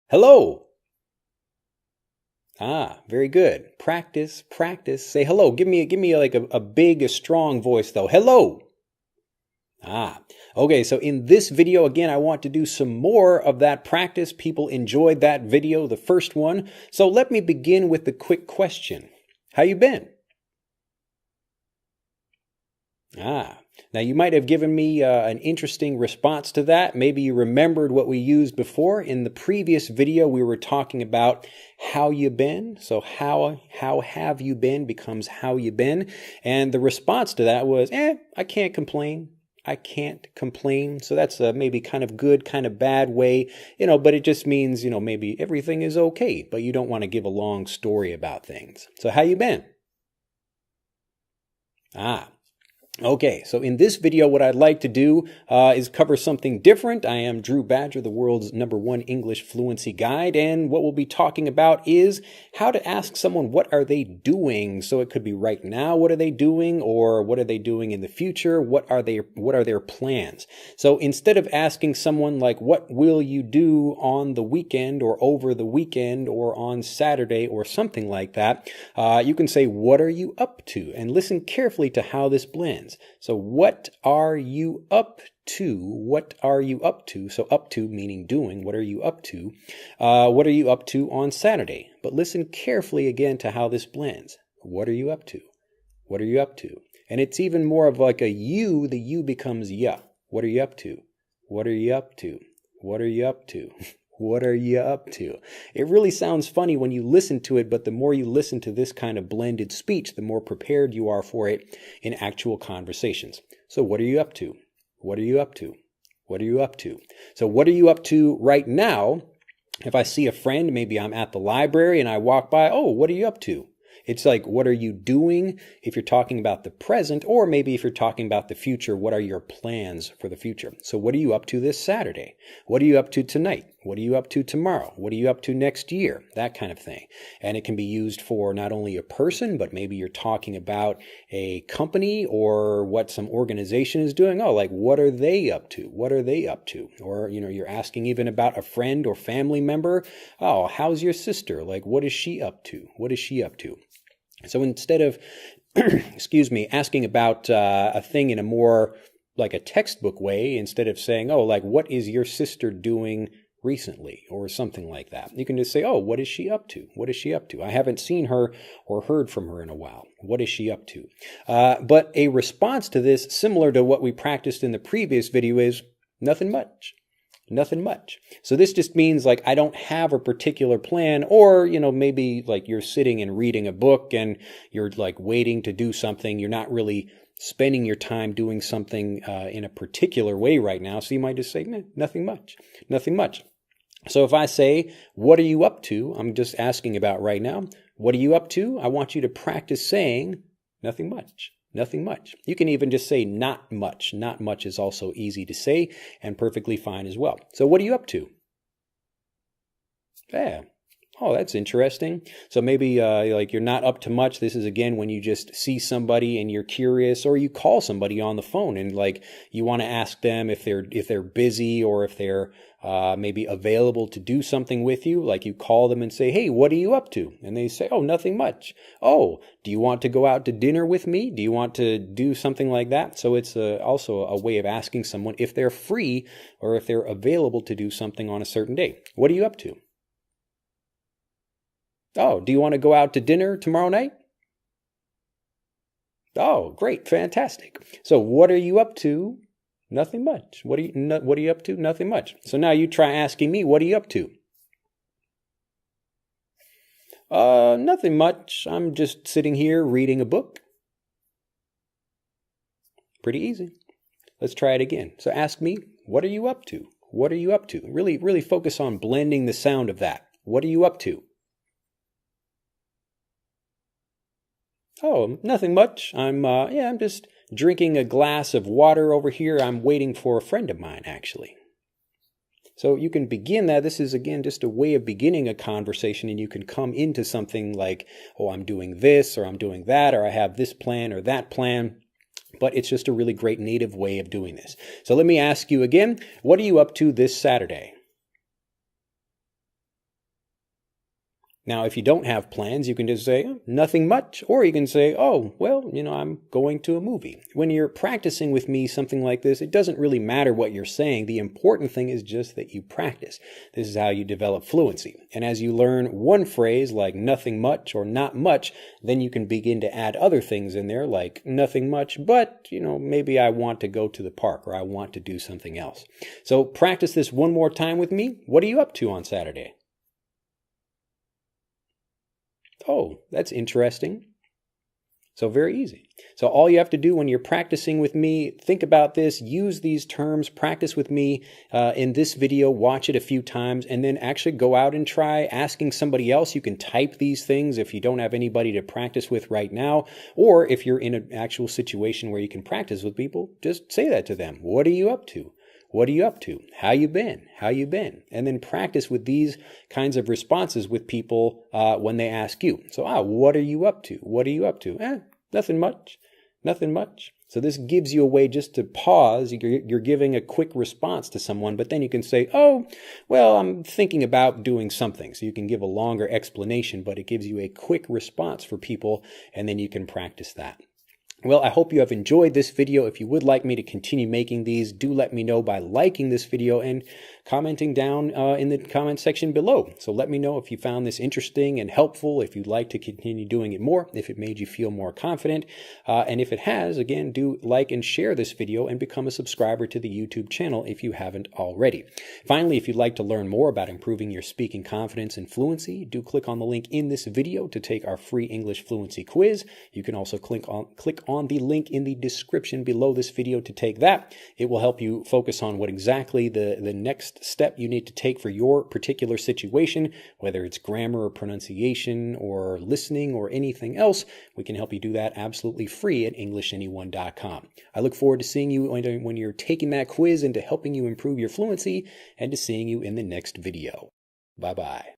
Hello. Very good. Practice, practice. Say hello. Give me like a big, a strong voice though. Hello. Ah, okay. So in this video, again, I want to do some more of that practice. People enjoyed that video, the first one. So let me begin with the quick question. How you been? Now you might have given me an interesting response to that. Maybe you remembered what we used before. In the previous video, we were talking about how you been. So how have you been becomes how you been. And the response to that was, I can't complain. I can't complain. So that's maybe kind of good, kind of bad way, but it just means, maybe everything is okay, but you don't want to give a long story about things. So how you been? Okay, so in this video, what I'd like to do is cover something different. I am Drew Badger, the world's #1 English fluency guide, and what we'll be talking about is how to ask someone what are they doing. So it could be right now, what are they doing, or what are they doing in the future? What are their plans? So instead of asking someone like, what will you do on the weekend, or over the weekend, or on Saturday, or something like that, you can say, what are you up to? And listen carefully to how this blends. So what are you up to? What are you up to? So up to meaning doing. What are you up to? What are you up to on Saturday? But listen carefully again to how this blends. What are you up to? What are you up to? And it's even more of like a you. The you becomes ya. What are you up to? What are you up to? What are you up to? What are you up to? It really sounds funny when you listen to it, but the more you listen to this kind of blended speech, the more prepared you are for it in actual conversations. So what are you up to? What are you up to? What are you up to? So what are you up to right now? If I see a friend, maybe I'm at the library and I walk by, oh, what are you up to? It's like, what are you doing if you're talking about the present, or maybe if you're talking about the future, what are your plans for the future? So what are you up to this Saturday? What are you up to tonight? What are you up to tomorrow? What are you up to next year? That kind of thing. And it can be used for not only a person, but maybe you're talking about a company or what some organization is doing. Oh, like what are they up to? What are they up to? Or, you're asking even about a friend or family member. Oh, how's your sister? Like, what is she up to? What is she up to? So instead of, excuse me, asking about a thing in a more like a textbook way, instead of saying, oh, like, what is your sister doing recently or something like that, you can just say, oh, what is she up to? What is she up to? I haven't seen her or heard from her in a while. What is she up to? But a response to this, similar to what we practiced in the previous video, is nothing much. Nothing much. So this just means like I don't have a particular plan, or, maybe like you're sitting and reading a book and you're like waiting to do something. You're not really spending your time doing something in a particular way right now. So you might just say, nothing much, nothing much. So if I say, what are you up to? I'm just asking about right now. What are you up to? I want you to practice saying nothing much. Nothing much. You can even just say not much. Not much is also easy to say and perfectly fine as well. So what are you up to? Yeah. Oh, that's interesting. So maybe like you're not up to much. This is again when you just see somebody and you're curious, or you call somebody on the phone and like you want to ask them if they're busy, or if they're maybe available to do something with you. Like you call them and say, hey, what are you up to? And they say, oh, nothing much. Oh, do you want to go out to dinner with me? Do you want to do something like that? So it's also a way of asking someone if they're free or if they're available to do something on a certain day. What are you up to? Oh, do you want to go out to dinner tomorrow night? Oh, great, fantastic. So what are you up to? Nothing much. What are you up to? Nothing much. So now you try asking me, what are you up to? Nothing much. I'm just sitting here reading a book. Pretty easy. Let's try it again. So ask me, what are you up to? What are you up to? Really, really focus on blending the sound of that. What are you up to? Oh, nothing much. I'm just drinking a glass of water over here. I'm waiting for a friend of mine, actually. So you can begin that. This is, again, just a way of beginning a conversation, and you can come into something like, oh, I'm doing this, or I'm doing that, or I have this plan or that plan. But it's just a really great native way of doing this. So let me ask you again, what are you up to this Saturday? Now, if you don't have plans, you can just say, "Oh, nothing much," or you can say, "Oh, well, I'm going to a movie." When you're practicing with me something like this, it doesn't really matter what you're saying. The important thing is just that you practice. This is how you develop fluency. And as you learn one phrase like nothing much or not much, then you can begin to add other things in there like nothing much, but, maybe I want to go to the park or I want to do something else. So practice this one more time with me. What are you up to on Saturday? Oh, that's interesting. So very easy. So all you have to do when you're practicing with me, think about this, use these terms, practice with me in this video, watch it a few times, and then actually go out and try asking somebody else. You can type these things if you don't have anybody to practice with right now, or if you're in an actual situation where you can practice with people, just say that to them. What are you up to? What are you up to? How you been? How you been? And then practice with these kinds of responses with people when they ask you. So, what are you up to? What are you up to? Nothing much. Nothing much. So this gives you a way just to pause. You're giving a quick response to someone, but then you can say, "Oh, well, I'm thinking about doing something." So you can give a longer explanation, but it gives you a quick response for people, and then you can practice that. Well, I hope you have enjoyed this video. If you would like me to continue making these, do let me know by liking this video and commenting down in the comment section below. So let me know if you found this interesting and helpful, if you'd like to continue doing it more, if it made you feel more confident. And if it has, again, do like and share this video and become a subscriber to the YouTube channel if you haven't already. Finally, if you'd like to learn more about improving your speaking confidence and fluency, do click on the link in this video to take our free English fluency quiz. You can also click on the link in the description below this video to take that. It will help you focus on what exactly the next step you need to take for your particular situation, whether it's grammar or pronunciation or listening or anything else. We can help you do that absolutely free at EnglishAnyone.com. I look forward to seeing you when you're taking that quiz and to helping you improve your fluency, and to seeing you in the next video. Bye-bye.